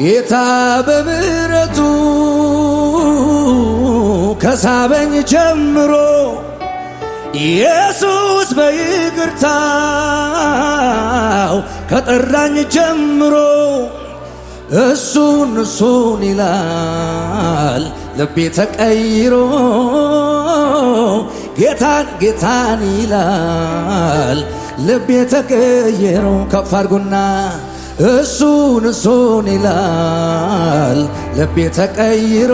ጌታ በምሕረቱ ከሳበኝ ጀምሮ ኢየሱስ በይቅርታው ከጠራኝ ጀምሮ እሱን ይላል ልቤ ተቀይሮ ጌታን ይላል ልቤ ተቀይሮ ከፍ አድርጉና እሱን ይላል ልቤ ተቀይሮ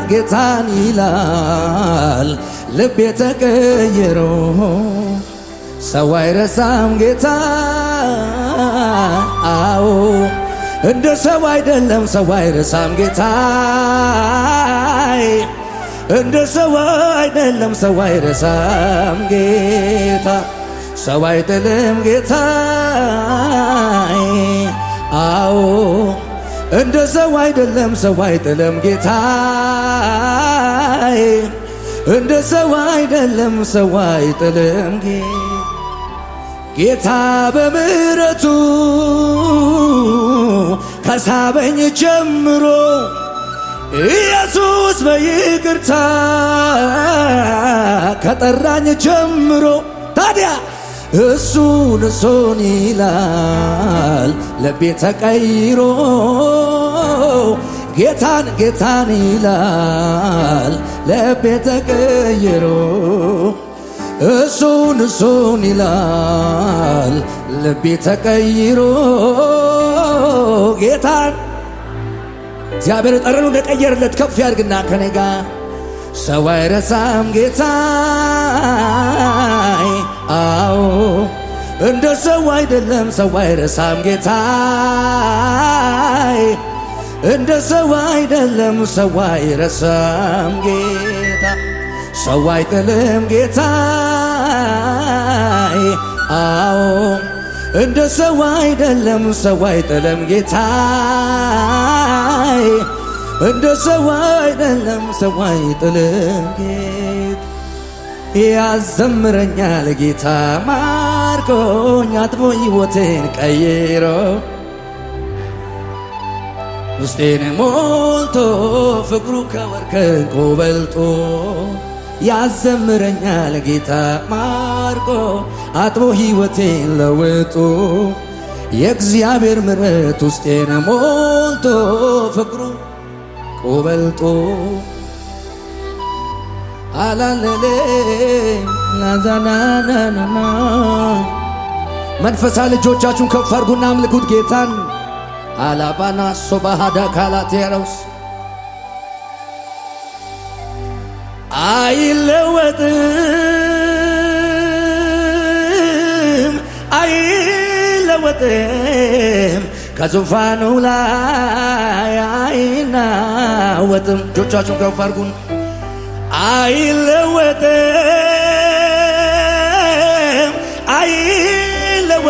ጌታን ይላል ልቤ ተቀይሮ ሰው አይረሳም ጌታ አዎ እንደ ሰው አይደለም ሰው አይረሳም ጌታ እንደ ሰው አይደለም ሰው አይረሳም ጌታ ሰው አይጥልም ጌታ አዎ እንደ ሰው አይደለም ሰው አይጥልም ጌታ እንደ ሰው አይደለም ሰው አይጥልም ጌታ በምሕረቱ ከሳበኝ ጀምሮ ኢየሱስ በይቅርታ ከጠራኝ ጀምሮ ታዲያ እሱን ይላል ልቤ ተቀይሮ ጌታን ይላል ልቤ ተቀይሮ እሱን ይላል ልቤ ተቀይሮ ጌታን እግዚአብሔር ጠረኑ እንደቀየረለት ከፍ ያድርግና ከኔ ጋር ሰው አይረሳም ጌታ አዎ እንደ ሰው አይደለም ሰው አይረሳም ጌታ እንደ ሰው አይደለም ሰው አይረሳም ጌታ ሰው አይጥልም ጌታ አዎ እንደ ሰው አይደለም ሰው አይጥልም ጌታ እንደ ሰው አይደለም ሰው አይጥልም ጌታ ያዘምረኛል ጌታ ማርኮኝ አጥቦ ሕይወቴን ቀይሮ ውስጤን ሞልቶ ፍቅሩ ከወርቅ ከዕንቁ በልጦ ያዘምረኛል ጌታ ማርኮ አጥቦ ሕይወቴን ለውጦ የእግዚአብሔር ምሕረት ውስጤን ሞልቶ ፍቅሩ ቆበልጦ አላለሌም ላዛናናና መንፈሳ ልጆቻችሁን ከፍ አድርጉና አምልኩት ጌታን አላባና ሶባሃዳ ካላቴሮስ አይለወጥም ከዙፋኑ ላይ አይናወጥም እጆቻችሁን ከፍ አድርጉን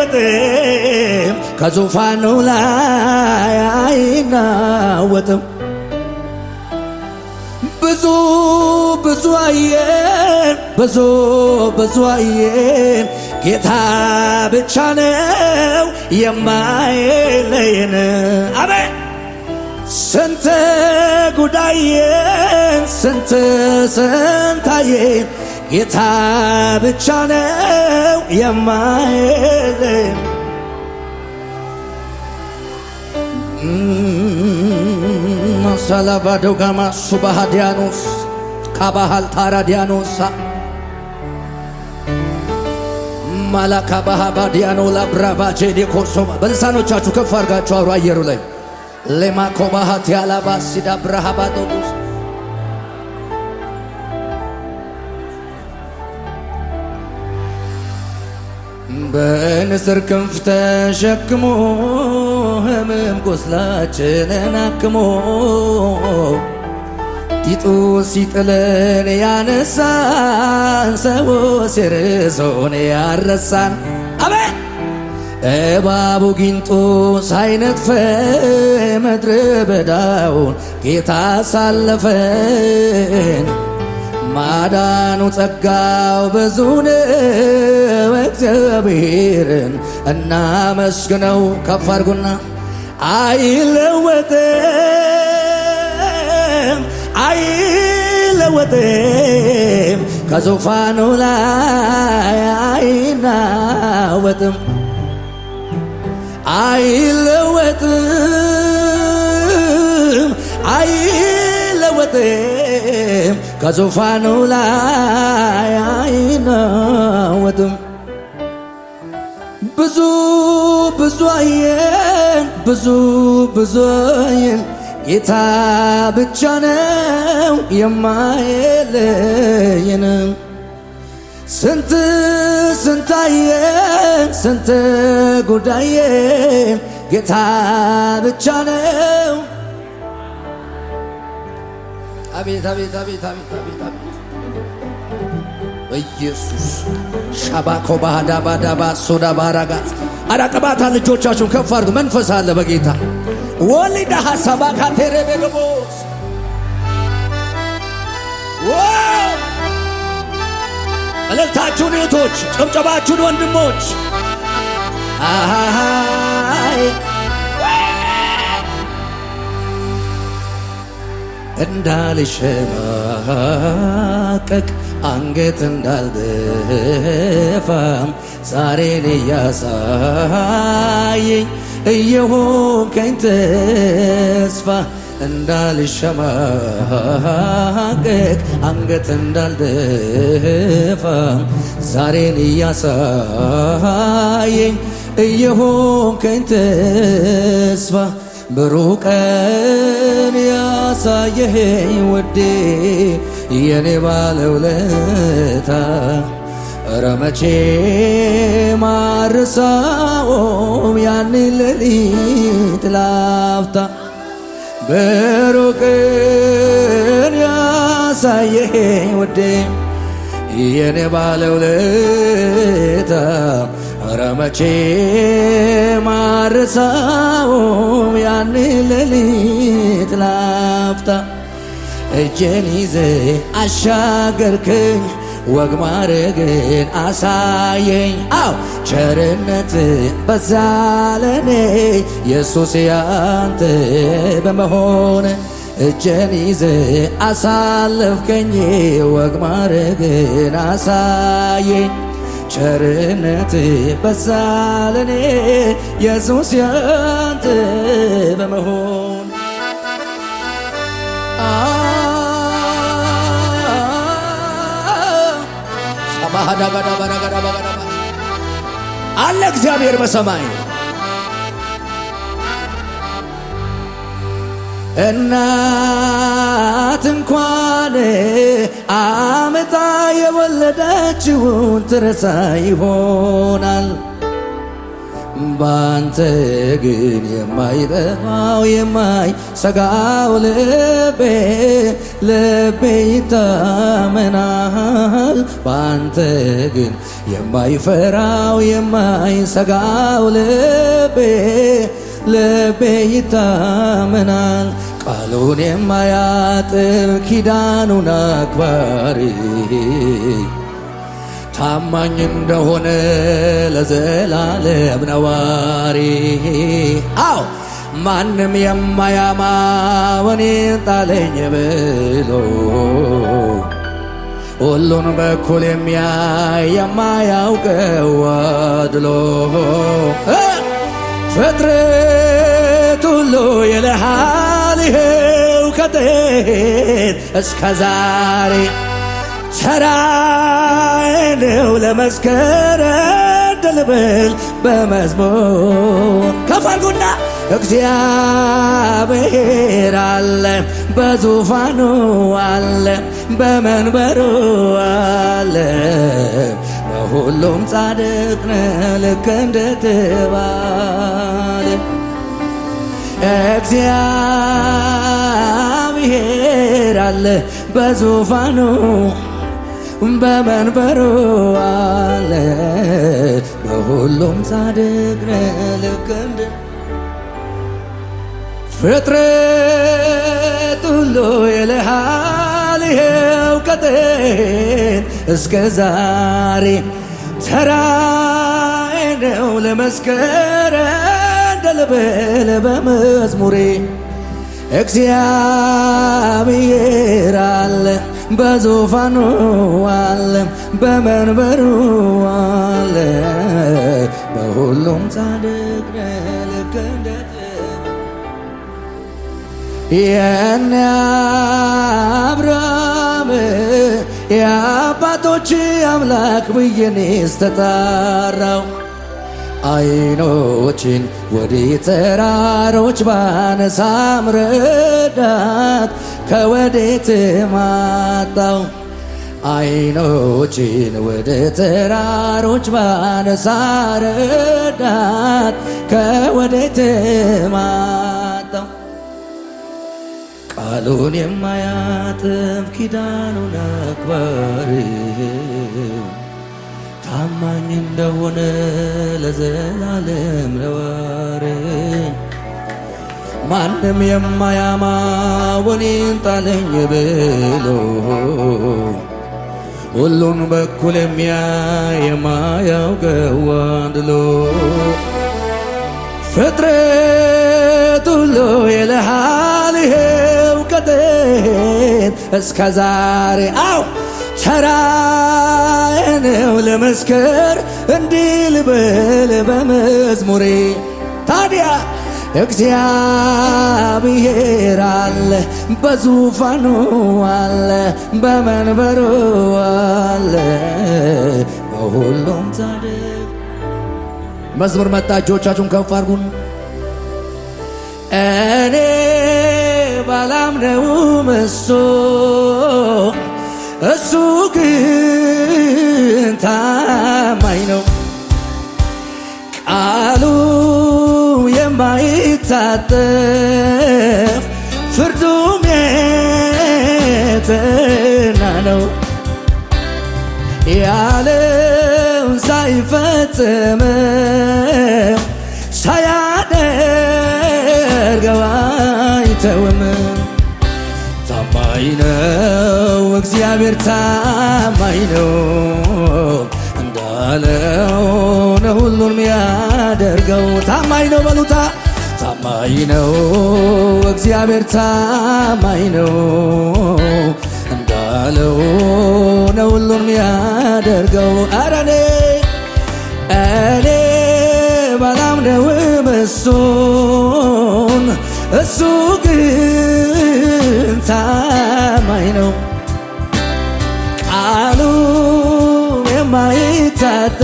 አይለወጥም ከዙፋኑ ላይ አይናወጥም ብዙ አየን ብዙ አየን ጌታ ብቻ ነው የማይለየን አሜን ስንት ጉዳየን ስንታየን ጌታ ብቻ ነው የማይለየን ሳላቫዶ ጋማ ሱባሃዲያኖስ ካባሃል ታራዲያኖሳ ማላካባሃባዲያኖ ላብራባጄ ኮሶማ በልሳኖቻችሁ ከፍ አድርጋችሁ አውሩ አየሩ ላይ ለማኮባሃት ያላባሲዳ ብራሃባዶስ በንስር ክንፍ ተሸክሞ ህመም ቁስላችንን አክሞ ጢጡ ሲጥለን ያነሳን ሰው ሲርሶን ያረሳን አሜን እባቡ ጊንጡ ሳይነጥፈ ምድረ በዳውን ጌታ ሳለፈን ማዳኑ ጸጋው ብዙ ነው። እግዚአብሔርን እናመስግነው። ከፍ አድርጉና አይለወጥም አይለወጥም ከዙፋኑ ላይ አይናወጥም አይለወጥም አይለወጥም ከዙፋኑ ላይ አይናወጥም። ብዙ ብዙ አየን ብዙ አየን ጌታ ብቻ ነው የማይለየን። ስንት አየን ስንት ጉዳየን ጌታ ብቻ ነው። አቤት አቤት አቤት አቤት አቤት አቤት ኢየሱስ ሻባኮ ባዳ ባዳ ባሶዳ ባራጋት አራቀባታ ልጆቻችሁን ከፍ አድርጉ። መንፈስ አለ በጌታ ወሊዳ ሐሳባ ካቴሬቤጎስ እልልታችሁን እህቶች፣ ጭብጨባችሁን ወንድሞች እንዳልሸማቀቅ አንገት እንዳልደፋ ዛሬን እያሳየኝ እየሆንከኝ ተስፋ እንዳልሸማቀቅ አንገት እንዳልደፋ ዛሬን እያሳየኝ እየሆንከኝ ተስፋ ብሩህ ቀን ያሳየኸኝ ውዴ የኔ ባለውለታ ኧረ መቼም አልረሳውም ያንን ሌሊት ላፍታ ብሩህ ቀን ያሳየኸኝ ውዴ የኔ ባለውለታ ኧረ መቼም አልረሳውም ያንን ሌሊት ላፍታ እጄን ይዘህ አሻገርከኝ ወግ ማረግን አሳየኝ። አው ቸርነት በዛ ለኔ ኢየሱስ ያንተ በመሆን እጄን ይዘህ አሳለፍከኝ ወግ ማረግን አሳየኝ። ቸርነት በዛ ለኔ ኢየሱስ ያንተ በመሆን አለ እግዚአብሔር በሰማይ እናት እንኳን አመጣ የወለደችውን ትረሳ ይሆናል። ባንተ ግን የማይጠፋው የማይሰጋው ልቤ ይታመናል። ባንተ ግን የማይፈራው የማይሰጋው ልቤ ይታመናል። ቃሉን የማያጥብ ኪዳኑን አክባሪ ታማኝ እንደሆነ ለዘላለም ነዋሪ። አው ማንም የማያማው እኔን ጣለኝ ብሎ ሁሉን በኩል የሚያይ የማያውቀው አድሎ ፍጥረት ሁሉ ይልሃል ይኸው ከጥንት እስከ ዛሬ ተራዬ ነው ለመስከረ ድል ብል በመዝሙር ከፍ አድርጉና እግዚአብሔር አለ በዙፋኑ አለ በመንበሩ አለ በሁሉም ጻድቅ ነው ልክ እንደተባለ እግዚአብሔር አለ በዙፋኑ በመንበሩ አለ በሁሉም ጻድቅ ነው ልክ እንደ ፍጥረት ሁሉ ይልሃል ይኸው ከጥንት እስከ ዛሬ ተራዬ ነው ለመስከረ እንደ ልብል በመዝሙሬ እግዚአብሔር አለ በዙፋኑ አለ በመንበሩ አለ በሁሉም ጻድቅ ልክ እንደ የእነ አብርሃም የአባቶች አምላክ ብዬ እኔስ ተጣራው አይኖችን ወደ ተራሮች ባነሳም ረዳት ከወዴት ማጣው አይኖችን ወደ ተራሮች ባነሳ ረዳት ከወዴት ማጣው ቃሉን የማያጥፍ ኪዳኑን አክባሪ ታማኝ እንደሆነ ለዘላለም ነዋሪ ማንም የማያማው እኔን ጣለኝ ብሎ ሁሉን በኩል የሚያይ የማያውቀው አድሎ ፍጥረት ሁሉ ይልሃል ይኸው ከጥንት እስከ ዛሬ አው ተራዬ ነው ለመስከር እንዲህ ልበል በመዝሙሬ ታዲያ እግዚአብሔር አለ በዙፋኑ አለ በመንበሩ አለ በሁሉም ጻድቅ መዝሙር መጣ እጆቻችሁን ከፍ አድርጉን እኔ ባላምነውም እሱ ግን ታማኝ ነው ቃሉ የማይታጠፍ ፍርዱም የጸና ነው ያለውን ሳይፈጽም ሳያደርገው አይተውም ታማኝ ነው እግዚአብሔር ታማኝ ነው እንዳለው ነው ሁሉን የሚያደርገው ታማኝ ነው በሉታ ታማኝ ነው እግዚአብሔር ታማኝ ነው እንዳለው ነው ሁሉን የሚያደርገው ኧረ እኔ ባላምነውም እሱ ግን ታማኝ ነው ቃሉ የማይታጠፍ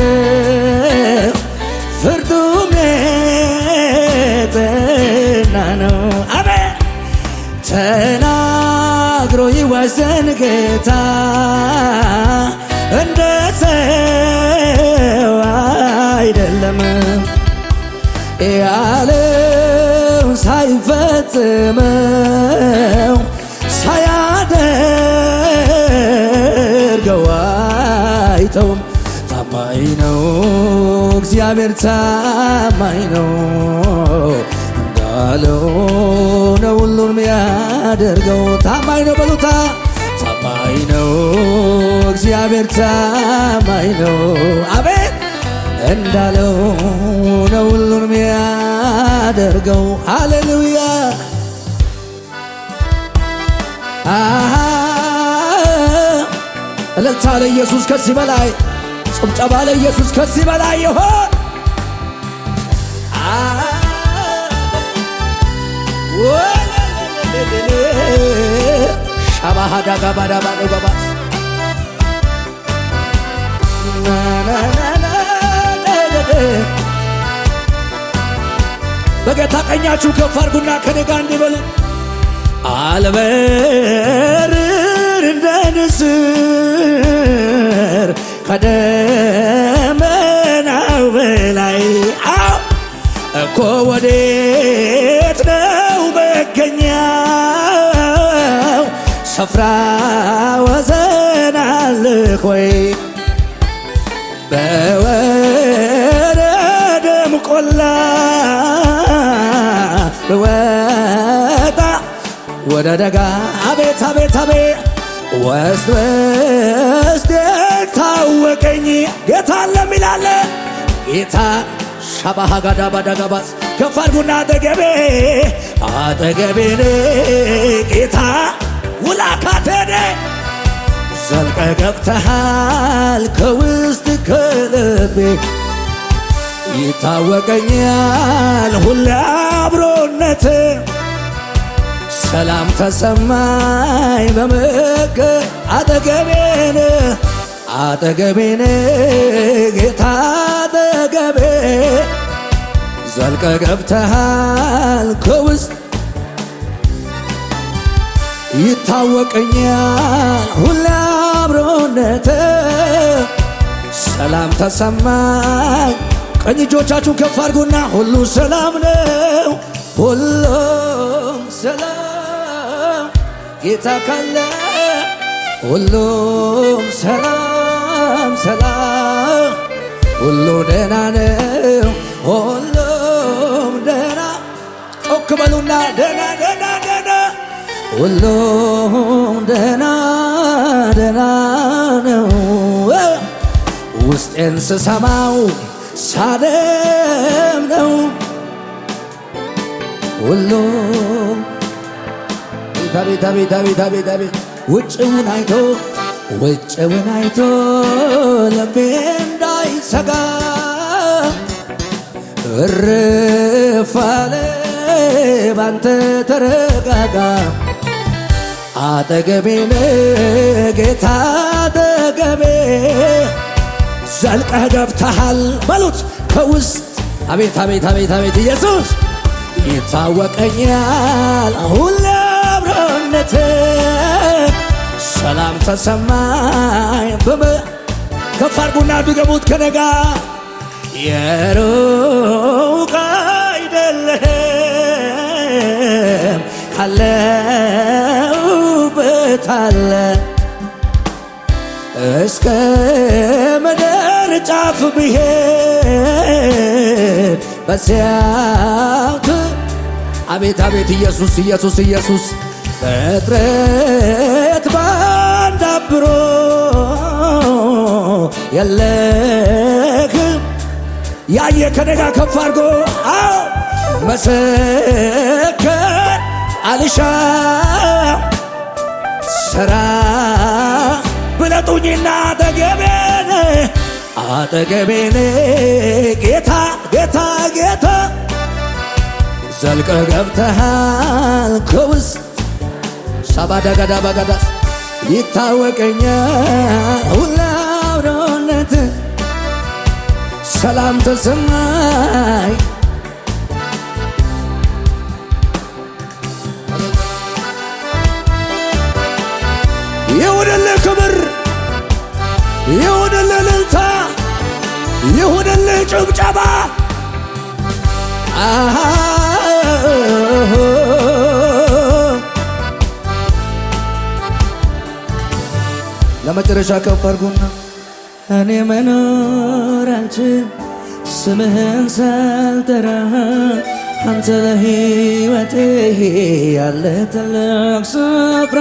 ፍርዱም የጸና ነው አሜን ተናግሮ ይዋሰን ጌታ እንደ ሰው አይደለም ያለው ሳይፈጽመው ሳያደርገው አይተውም ታማኝ ነው እግዚአብሔር ታማኝ ነው እንዳለው ነው ሁሉን የሚያደርገው ታማኝ ነው በሉታ ታማኝ ነው እግዚአብሔር ታማኝ ነው አቤት እንዳለው ነው ሁሉን የሚያደርገው ሃሌሉያ እልልታ ለኢየሱስ ከዚህ በላይ ጭብጨባ ለኢየሱስ ከዚህ በላይ ይሆን ሻባሃዳ ጋባዳ ባዶጋባ በጌታ ቀኛችሁ ከፍ አድርጉና ከኔ ጋር እንዲበሉ አልበርር እንደ ንስር ከደመናው በላይ እኮ ወዴት ነው መገኛው ስፍራ ወሰን አለህ ወይ በወረደም ቆላ ብወጣ ወደ ደጋ አቤት አቤት አቤት ውስጥ ውስጥ ታወቀኝ ጌታ ለሚላለ ጌታ ሻባሃ ጋዳ ባዳጋባስ ከፍ አድርጉና አጠገቤ ጌታ ውላካቴኔ ዘልቀ ገብተሃል ከውስጥ ከልቤ ይታወቀኛል ሁሌ አብሮነት ሰላም ተሰማኝ በምክ አጠገቤን ጌታ አጠገቤ ዘልቀ ገብተሃል ከውስጥ ይታወቀኛል ሁሌ አብሮነት ሰላም ተሰማኝ። ቀኝ እጆቻችሁን ከፍ አድርጉና ሁሉ ሰላም ነው፣ ሁሉም ሰላም ጌታ ካለ ሁሉም ሰላም ሁሉ ደህና ነው፣ ሁሉም ደህና ጮክ በሉና ደህና ሁሉም ደህና ነው። ውስጤን ስሰማው ሳደም ነው ሁሉም ቤት ውጭውን አይቶ ልቤ እንዳይሰጋ እርፍ አለ ባንተ ተረጋጋ አጠገቤን ጌታ አጠገቤ ዘልቀህ ገብተሃል በሉት ከውስጥ አቤት ኢየሱስ ይታወቀኛል ሁሌ አብሮነት ሰላም ተሰማኝ ከፍ አድርጉና ድገሙት ከነጋ የሩቅ አይደለም ካለሁበት አለ እስከ ምድር ጫፍ ብሄድ በዚያው አቤት ኢየሱስ ፍጥረት ባንድ አብሮ የለህም ያየ ከነጋ ከፍ አድርጎ መሰከር አልሻም ሰራ ብለጡኝና አጠገቤን ጌታ ዘልቀ ገብተሃል ከውስጥ ሳባዳጋዳ ባጋዳስ ይታወቀኛል ሁሌ አብሮነት ሰላም ተሰማኝ ይሁንልህ ክብር ይሁንልህ እልልታ ይሁንልህ ጭብጨባ ለመጨረሻ ከፍ አድርጉና እኔ መኖር አልችል ስምህን ሳልጠራ አንተ ለሕይወቴ ያለ ትልቅ ስፍራ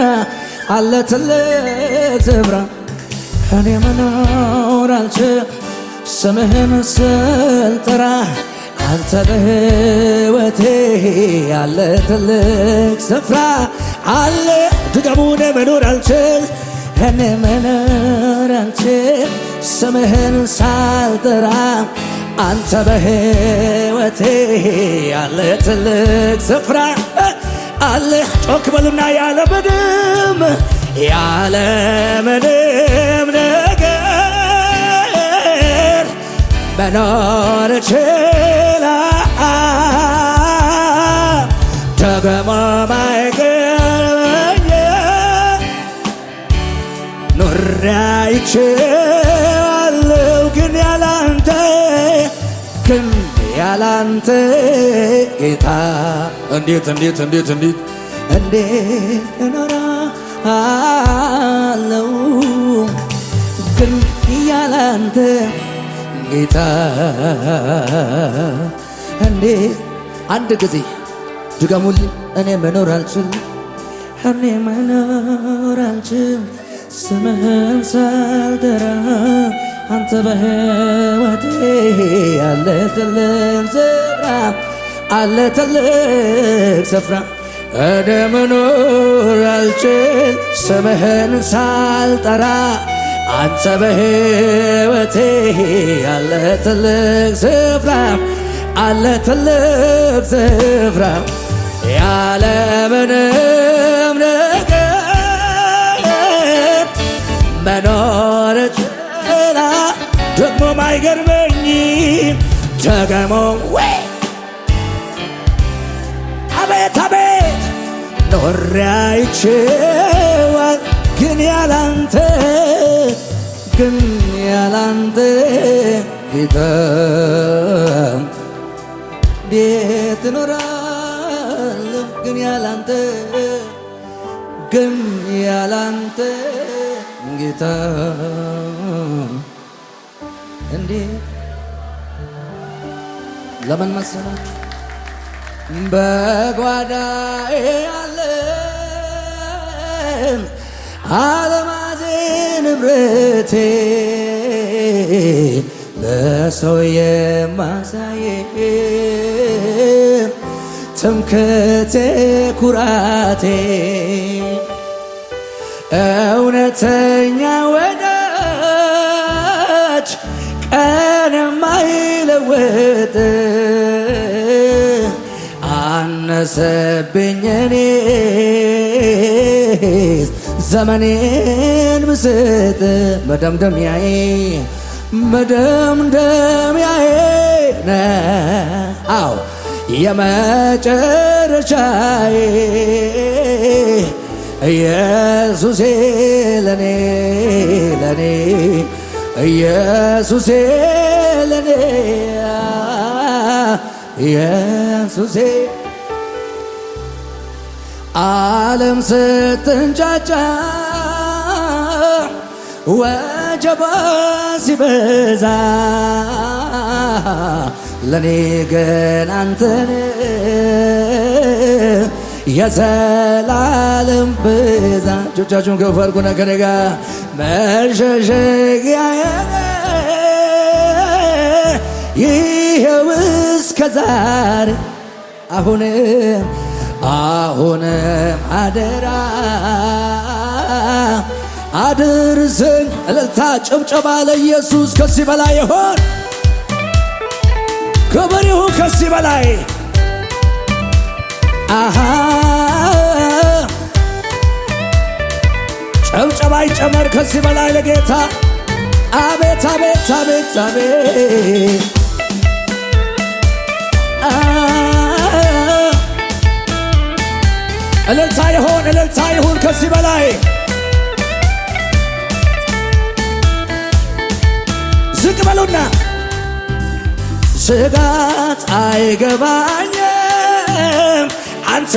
አለ ትልቅ ስፍራ እኔ መኖር አልችል ስምህን ሳልጠራ አንተ በሕይወቴ ያለ ትልቅ ስፍራ አለ ድገሙን መኖር አልችል እኔ መኖር አልችል ስምህን ሳልጠራ አንተ በሕይወቴ ያለ ትልቅ ስፍራ አለ ጮክ በሉና ያለምንም ነገር መኖር እችላለሁ ደግሞ ማይገርመኝ ኖሬ አይቼዋለሁ ግን ያላንተ ጌታ እንዴት እኖራለሁ ግን ያላንተ ጌታ እንዴት አንድ ጊዜ ድገሙልኝ እኔ መኖር አልችል ስምህን ሳልጠራ አንተ በሕይወቴ አለ ትልቅ ስፍራ አለ ትልቅ ስፍራ ወደ መኖር አልችል ስምህን ሳልጠራ አንተ በሕይወቴ አለ ትልቅ ስፍራ አለ ትልቅ ስፍራ ያለ ምንም ነገር መኖር ችላ ደግሞ ማይገርመኝ ደግሞ አቤት አቤት ኖሬ አይቼዋል ግን ያላንተ ጌታ እንዴት እኖራለሁ ግን ያላንተ ጌታ እንዴት ለምን መሰላችሁ በጓዳዬ ያለ አለማዜ ንብረቴ ለሰው የማሳየ ትምክህቴ ኩራቴ እውነተኛ ወዳጅ ቀን የማይለወጥ አነሰብኝ እኔስ ዘመኔን ብስጥ መደምደሚያዬ ነው የመጨረሻዬ ኢየሱሴ ለኔ ኢየሱሴ ለኔ ኢየሱሴ ዓለም ስትንጫጫ ወጀባ ሲበዛ ለኔ ግን አንተን የዘላለም ቤዛ እጆቻችሁን ከፍ አድርጉና ከኔ ጋር መሸሸጊያዬ ይኸው እስከ ዛሬ አሁንም አደራ አድርሰኝ እልልታ ጭብጨባ ለኢየሱስ ከዚህ በላይ ይሆን ክብር ይሁን ከዚህ በላይ ጭብጨባ ይጨመር ከዚህ በላይ ለጌታ አቤት አቤት አቤት አቤት እልልታ ይሁን ከዚህ በላይ ዝቅ በሉና ስጋት አይገባኝም አንተ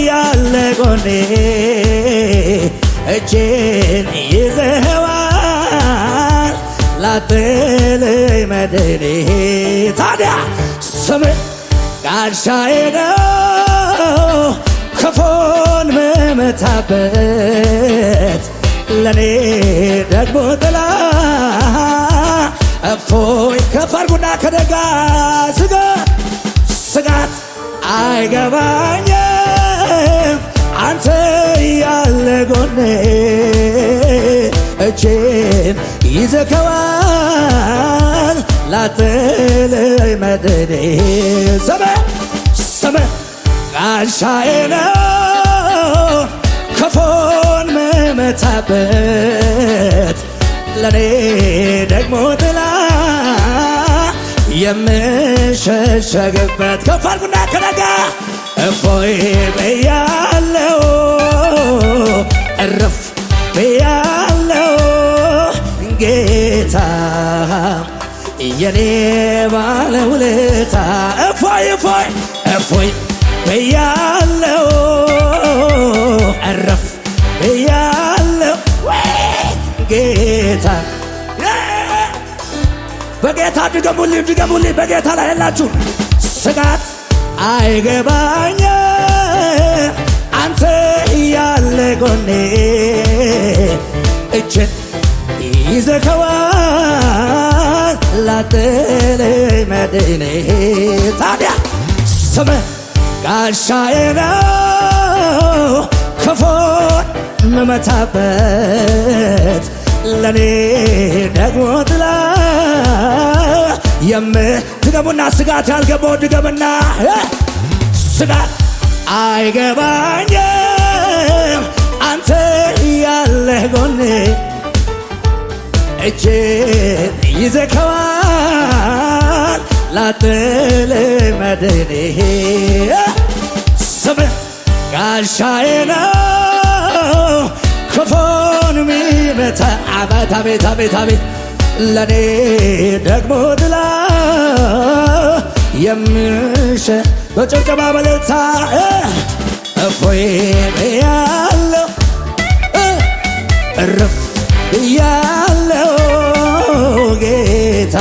ያለ ጎኔ እጄን ይዘኸዋል ላትለይ መድኔ ታዲያ ስምህ ጋሻዬ ነው ክፉን ምመታበት ለኔ ደግሞ ጥላ እፎይ ከፍ አድርጉና ከደጋ ስጋት አይገባኝም አንተ ያለ ጎኔ እጄን ይዘኸዋል ላትለይ መድኔ ስምህ ጋሻዬ ነው ክፉን ምመታበት ለኔ ደግሞ ጥላ የምሸሸግበት ከፍ አድርጉና ከነጋ እፎይ ብያለሁ እረፍ ብያለሁ ጌታ የኔ ባለውለታ እፎይ ብያለሁ እረፍ ብያለሁ ጌታ በጌታ ድገሙልኝ በጌታ ላይ ያላችሁ ስጋት አይገባኝም አንተ ያለ ጎኔ ይዘከዋል ላትለይ መድኔ ታዲያ ስምህ ጋሻዬ ነው ክፉን ምመታበት ለኔ ደግሞ ጥላ ድገሙና ስጋት ያልገባው ድገምና ስጋት አይገባኝም አንተ ያለህ ጎኔ እጄን ይዘከዋል ላትለይ መድኔ ስምህ ጋሻዬ ነው ክፉን ሚመታ አቤት አቤት አቤት አቤት ለኔ ደግሞ ድላ የምሸ በጭብጨባ በልልታ እፎይ ብያለሁ እረፍ ብያለሁ ጌታ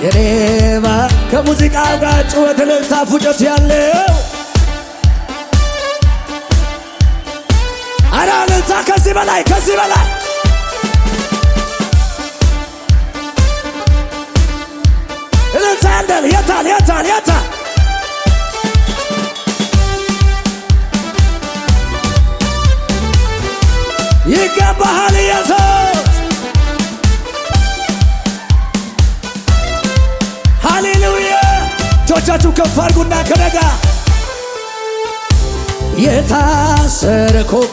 የኔባ ከሙዚቃ ጋር ጩኸት እልልታ ፉጨት ያለው አረ እልልታ ከዚህ በላይ ከዚህ በላይ እልልታ ያለን የታል የታል የታል ይገባሃል ኢየሱስ ሃሌሉያ እጆቻችሁ ከፍ አድርጉና ከነጋ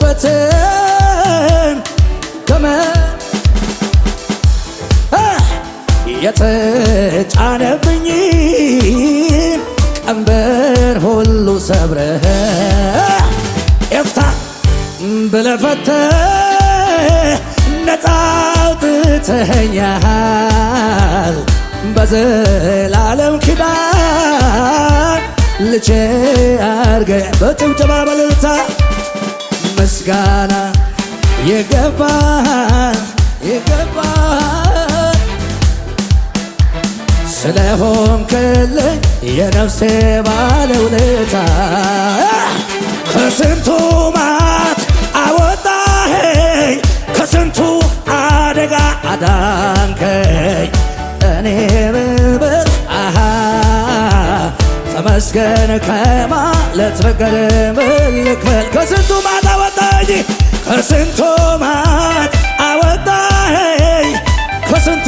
የታሰርኩበትን የተጫነብኝን ቀንበር ሁሉ ሰብረህ ኤፍታ ብለህ ፈተህ ነፃ አውጥተኸኛል በዘላለም ኪዳን ልጄ አድርገህ በጭብጨባ በእልልታ ምስጋና ይገባሃል ይገባሃል ስለሆንክልኝ የነፍሴ ባለውለታ ከስንቱ ማት አወጣኸኝ ከስንቱ አደጋ አዳንከኝ እኔ ብብል ተመስገን ከማለት በቀር ምን ልክፈል ከስንቱ ማት አወጣኸኝ ከስንቱ ማት አወጣኸኝ ከስንቱ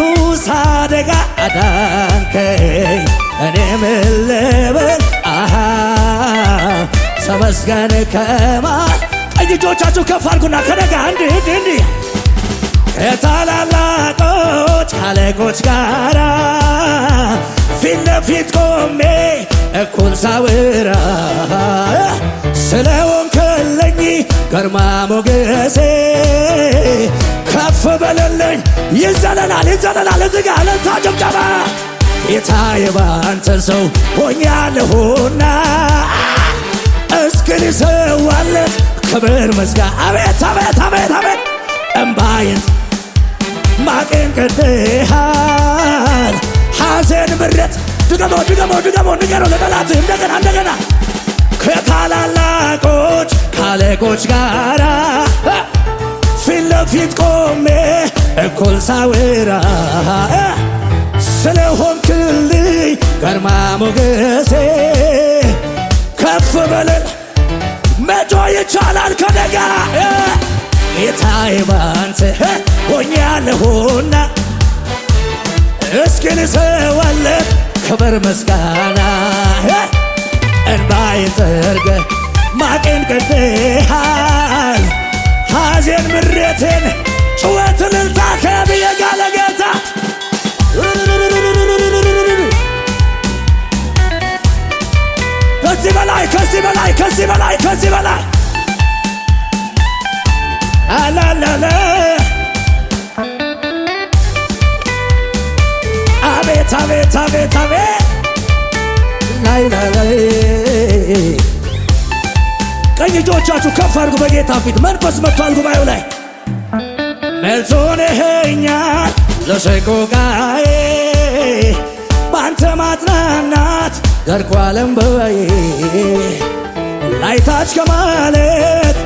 አደጋ አዳንከኝ እኔ ምን ልበል ተመስገን ከማለት ቀኝ እጆቻችሁ ከፍ አድርጉና ከነጋ እንዲህ ከታላላቆች አለቆች ጋራ ፊት ለፊት ቆሜ እኩል ሳወራ ስለሆንክልኝ ግርማ ሞገሴ ከፍ በለልኝ ይዘለላል ይዘለላል እዚህ ጋር ለታ ጭብጨባ ጌታዬ ባንተ ሰው ሆኛለሁና እስኪ ልሰዋለት ክብር ምስጋና አቤት አቤት አቤት አቤት እምባዬን ማቄን ቀድደሃል ሐዘን ምሬት ድገሞ ድገሞ ድገሞ ንገረው ለጠላት እንደገና እንደገና ከታላላቆች ካለቆች ጋራ ፊት ለፊት ቆሜ እኩል ሳወራ ስለሆንክልኝ ግርማ ሞገሴ ከፍ በለል መጮ ይቻላል ከነጋ ጌታዬ ባንተ ሆኛለሁና እስኪ ልሰዋለት ክብር ምስጋና እንባዬን ጠርገህ ማቄን ቀድደሃል ሐዘን ምሬቴን ጩኸት እልልታ ከብዬ ጋር ለጌታ ከዚህ በላይ ከዚህ በላይ ከዚህ በላይ ከዚህ በላይ አላላላ አቤት አቤት አቤት አቤት ላይ ላይ ቀኝ እጆቻችሁ ከፍ አድርጉ በጌታ ፊት መንፈስ መጥቷል ጉባኤው ላይ መልስ ሆነኸኛል ለሰቆቃዬ ባንተ ማጽናናት ደርቆ ዓለም በባዬ ላይታች ከማለት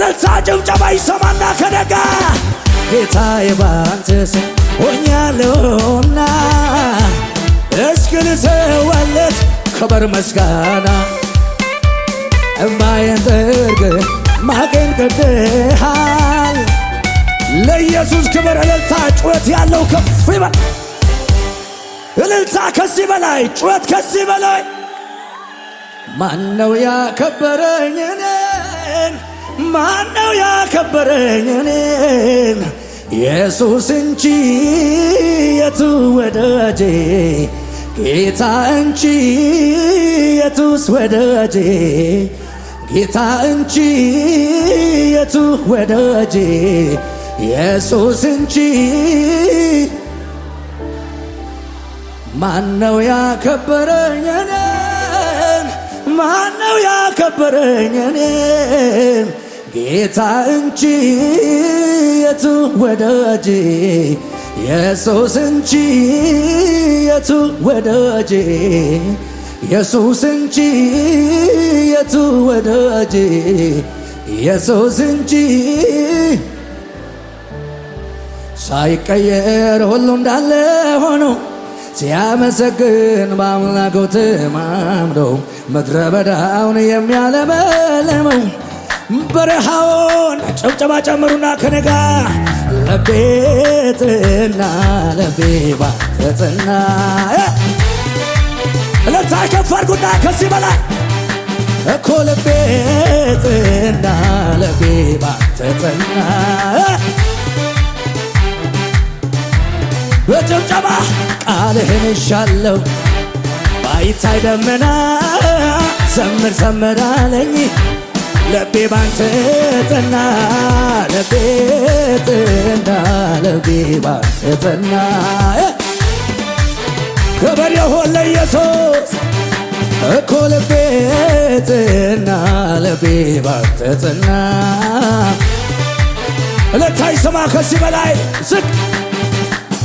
እልልታ ጭብጨባ ይሰማና ከነጋ ጌታዬ ባንተ ስም ሆኛለሁና እስኪ ልሰዋለት ክብር ምስጋና እምባዬን ጠርገህ ማቄን ቀድደሃል። ለኢየሱስ ክብር እልልታ ጩኸት ያለው ከፍ ይበል። እልልታ ከዚህ በላይ ጩኸት ከዚህ በላይ ማነው ያከበረኝ እኔን? ማነው ያከበረኝ እኔን? ኢየሱስ እንጂ የቱ ወዳጄ ጌታ እንጂ የቱስ ወዳጄ ጌታ እንጂ የቱ ወዳጄ ኢየሱስ እንጂ ማነው ያከበረኝ እኔን? ማነው ያከበረኝ እኔን? ጌታ እንጂ የቱ ወዳጄ ኢየሱስ እንጂ የቱ ወዳጄ ኢየሱስ እንጂ የቱ ወዳጄ ኢየሱስ እንጂ ሳይቀየር ሁሉ እንዳለ ሆኖ ሲያመሰግን በአምላኩ ተማምኖ ምድረ በዳውን የሚያለመልመው በረሃውን ጭብጨባ ጨምሩና ከነጋ ለቤትና ለቤ ባንተ ጸና። እልልታ ከፍ አድርጉና ከዚህ በላይ እኮ ለቤትና ለቤ ባንተ ጸና። በጭብጨባ ቃልህን እሻለሁ ባይታይ ደመና ዘምር ዘምር አለኝ ልቤ ባንተ ጸና። ልቤ ጸና ልቤ ባንተ ጸና። ክብር ይሁን ለኢየሱስ እኮ ልቤ ጸና ልቤ ባንተ ጸና። እልልታ ይሰማ ከዚህ በላይ ዝቅ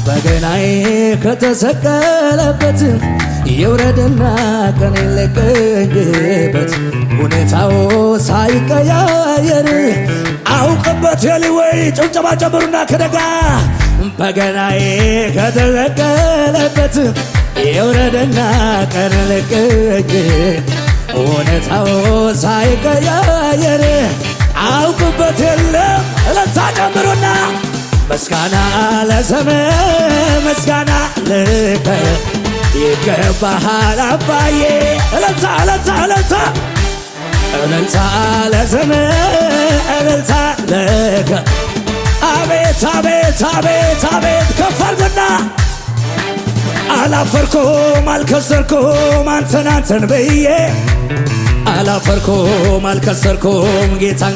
በገናዬ ከተሰቀለበት ይውረድና ቀኔ ልቀኝበት ሁኔታው ሳይቀያየር አውቅበት የሊወይ ጭብጨባ ጨምሩና ከደጋ በገናዬ ከተሰቀለበት ይውረድና ቀኔ ልቀኝ ሁኔታው ሳይቀያየር አውቅበት የለም። እልልታ ጨምሩና ምስጋና ለስምህ ምስጋና ልከ ይገባሃል አባዬ። እልልታ እልልታ እልልታ እልልታ ለስምህ እልልታ ልከ አቤት አቤት አቤት አቤት ከፍ አድርግና አላፈርኩም አልከሰርኩም አንተን ብዬ አላፈርኩም አልከሰርኩም ጌታን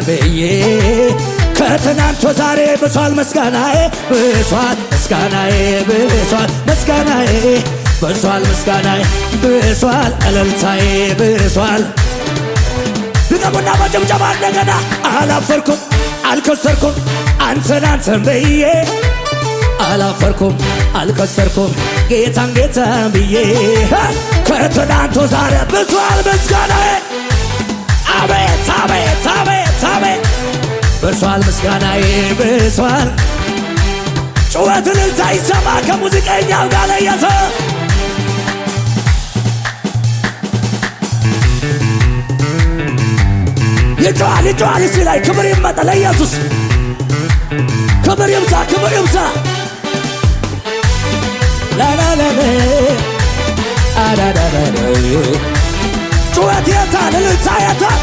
ብዬ ከትናንት ዛሬ ብሷል ምስጋናዬ ብሷል ምስጋናዬ ብሷል ምስጋናዬ ብሷል ምስጋናዬ ብሷል እልልታዬ ብሷል። ድገሙና በጭብጨባ እንደገና አላፈርኩም አልከሰርኩም አንተን ብዬ አላፈርኩም አልከሰርኩም ጌታን ብዬ ከትናንት ዛሬ ብሷል ምስጋናዬ አቤት አቤት አቤት አቤት ብሷል ምስጋናዬ ብሷል። ጩኸት እልልታ ይሰማ ከሙዚቀኛው ጋር ለየሰ ይጮሃል እዚህ ላይ ክብር ይመጣ ለኢየሱስ ክብር ይብዛ ክብር ይብዛ ላላላላ አዳዳዳዳ ጩኸት የታል እልልታ የታል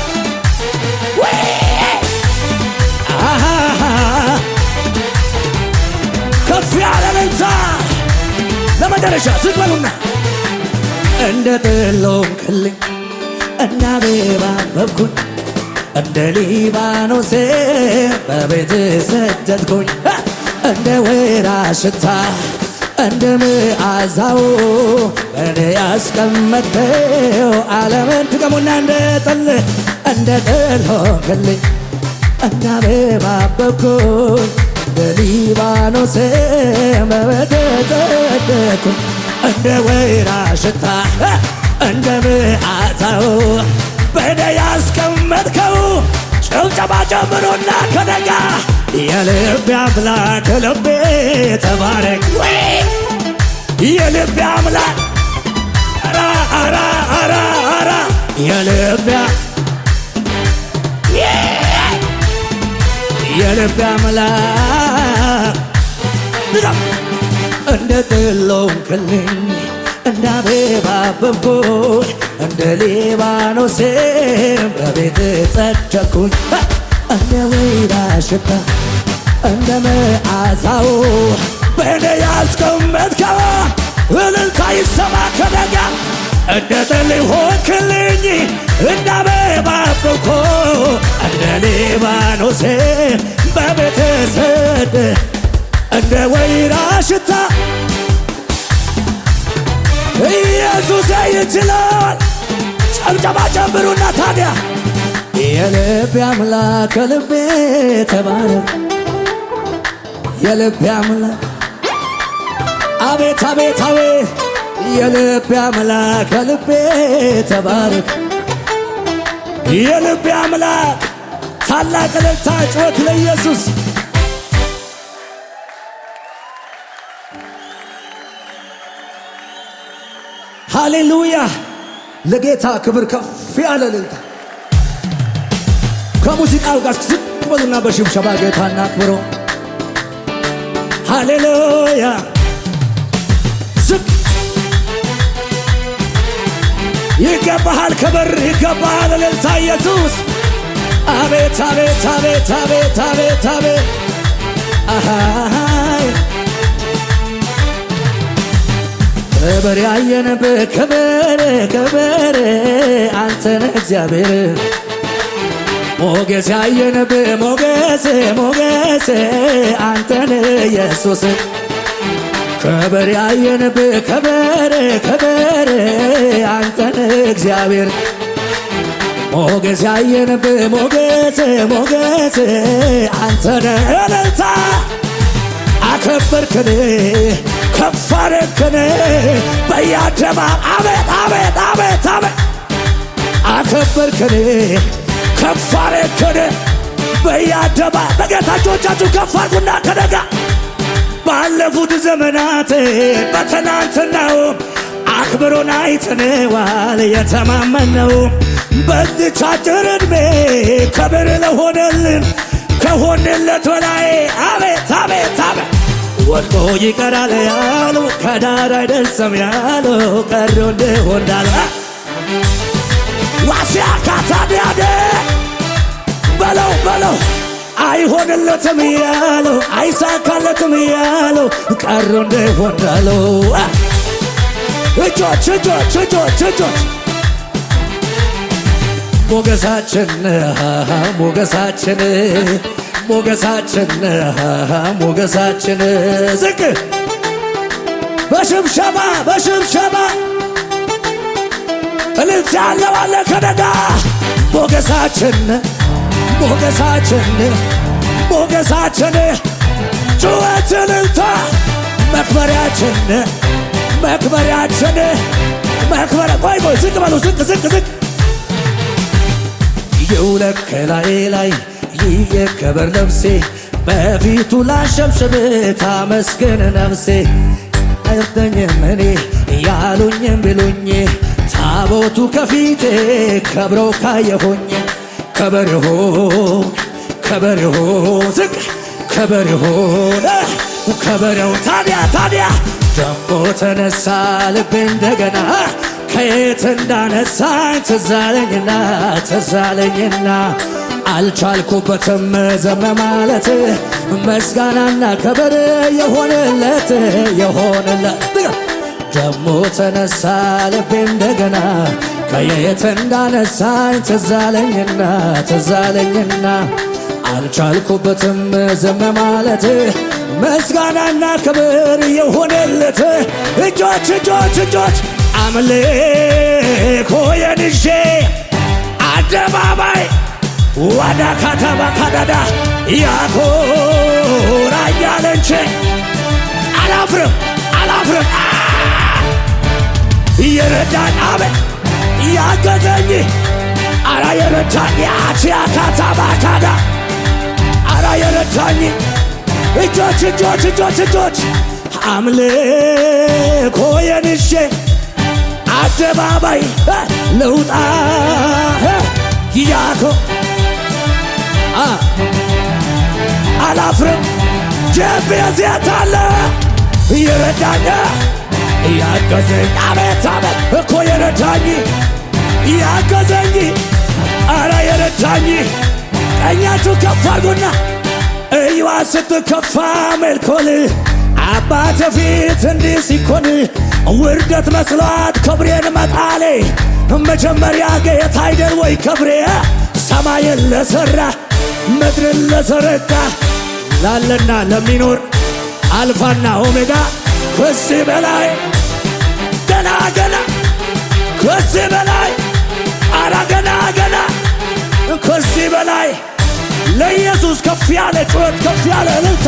ከፍ ያለ እልልታ ለመጨረሻ ዝቅ በሉና እንደ ጥሎንክልኝ እና አበባ አበብኩኝ እንደ ሊባኖስ በቤት ሰደድኩኝ እንደ ወይራ ሽታ እንደ መዓዛው በእኔ ያስቀመጥከው ዓለምን ትገሙና እንደ ጥል ሆንክልኝ እንደ አበባ አበብኩኝ እንደ ሊባኖስ በቤት ሰደድኩኝ እንደ ወይራ ሽታ እንደ መዓዛው በእኔ ያስቀመጥከው ጭብጨባ ጨምሩና ከነጋ የልቤ አምላክ ልቤ ተባረክ የልቤ አምላክ አራ የልቤ አምላክ እንደ ጥሎንክልኝ እንደ አበባ አበብኩኝ እንደ ሊባኖስም በቤት ጸደቅኩኝ እንደ ወይራ ሽታ እንደ መዓዛው በእኔ ያስቀመጥከው እልልታ ይሰማ ከነጋ እንደ ጥል ሆንክልኝ እንደ አበባ አበብኩኝ እንደ ሊባኖስም በቤት ጸደቅኩኝ እንደ ወይራ ሽታ ኢየሱስ ይችላል። ጨብጨባ ጨምሩና ታዲያ የልቤ አምላክ ልቤ ተባረክ የልቤ አምላክ አቤት አቤት አቤት የልቤ አምላክ ልቤ ተባረክ የልቤ አምላክ ታላቅ እልልታ ጩኸት ለኢየሱስ ሃሌሉያ ለጌታ ክብር ከፍ ያለ እልልታ ከሙዚቃው ጋር ዝቅ በሉና በሽብሸባ ጌታና አክብሮ ሃሌሉያ ዝቅ ይገባሃል ክብር ይገባሃል እልልታ ኢየሱስ አቤት አቤት አቤት አቤት አቤት አቤት አሃይ ክብር ያየንብህ ክብር ክብር አንተን እግዚአብሔር ሞገስ ያየንብህ ሞገስ ሞገስ አንተን ኢየሱስ ክብር ያየንብህ ክብር ክብር አንተን እግዚአብሔር ሞገስ ያየንብህ ሞገስ ሞገስ አንተን እልልታ አከበርክን ከፍ አደረግክን በየአደባባዩ አቤት አቤት አቤት አከበርክን ከፍ አደረግክን በየአደባባዩ በጌታ እጆቻችሁ ከፍ አድርጉና ከነጋ ባለፉት ዘመናት በትናንትናው አክብሮን አይተነዋል የተማመነው በዚች አጭር ዕድሜ ክብር ለሆነልን ከሆንለት በላይ አቤት አቤት አቤት ወድቆ ይቀራል ያሉ ከዳር አይደርስም ያሉ ቀዶ እንደሆነ እንዳለ ዋሲያ ካታዲያደ በለው በለው አይሆንለትም ያሉ አይሳካለትም ያሉ ቀዶ እንደሆነ እንዳለ እጆች እጆች እጆች እጆች ሞገሳችን ሞገሳችን ሞገሳችን ሞገሳችን ዝቅ በሽብሸባ በሽብሸባ እልልታ ያለው አለ ከነጋ ሞገሳችን ሞገሳችን ሞገሳችን ጩኸት እልልታ መክበሪያችን መክበሪያችን መክበሪያ ቆይ ቆይ ዝቅ በሉ ዝቅ ዝቅ ዝቅ ይውለቅ ከላይ ላይ ይከበር ነፍሴ በፊቱ ላሸብሽብ ታመስግን ነፍሴ አይርደኝም እኔ ያሉኝም ቢሉኝ ታቦቱ ከፊቴ ከብሮ ካየሁኝ ከበር ይሁን ከበር ይሁን ዝቅ ከበር ይሁን ከበር ይሁን ታዲያ ታዲያ ደሞ ተነሳ ልቤ እንደገና ከየት እንዳነሳኝ ትዝ አለኝና ትዝ አለኝና አልቻልኩበትም ዘመ ማለት ምስጋናና ክብር የሆነለት የሆነለት ደሞ ተነሳ ልቤ እንደገና ከየት እንዳነሳኝ ትዝ አለኝና ትዝ አለኝና አልቻልኩበትም ዘመ ማለት ምስጋናና ክብር የሆነለት እጆች እጆች እጆች አምልኮ የንሼ አደባባይ ወደ ከተማ ካዳዳ ያኮራኛል እንጂ አላፍርም አላፍርም የረዳን አቤት ያገዘኝ አራ የረዳኝ አቺያካታ ባካዳ አራ የረዳኝ እጆች እጆች እጆች እጆች አምልኮ የንሼ አደባባይ ልውጣ ያኮ አላፍርም ጀብ የዚያታለ የረዳኝ ያገዘኝ አቤት አቤት እኮ የረዳኝ ያገዘኝ አረ የረዳኝ ቀኛችሁ ከፍ አድርጉና እዩዋ ስትከፋ መልኮል አባተ ፊት እንዲህ ሲኮን ውርደት መስሏት ክብሬን መጣሌ መጀመሪያ ጌታ አይደል ወይ ክብሬ ሰማይን ለሠራ ምድርን ለዘረጋ ላለና ለሚኖር አልፋና ኦሜጋ ከዚህ በላይ ገና ገና ከዚህ በላይ አራ ገና ገና ከዚህ በላይ ለኢየሱስ ከፍ ያለ ጩኸት ከፍ ያለ እልልታ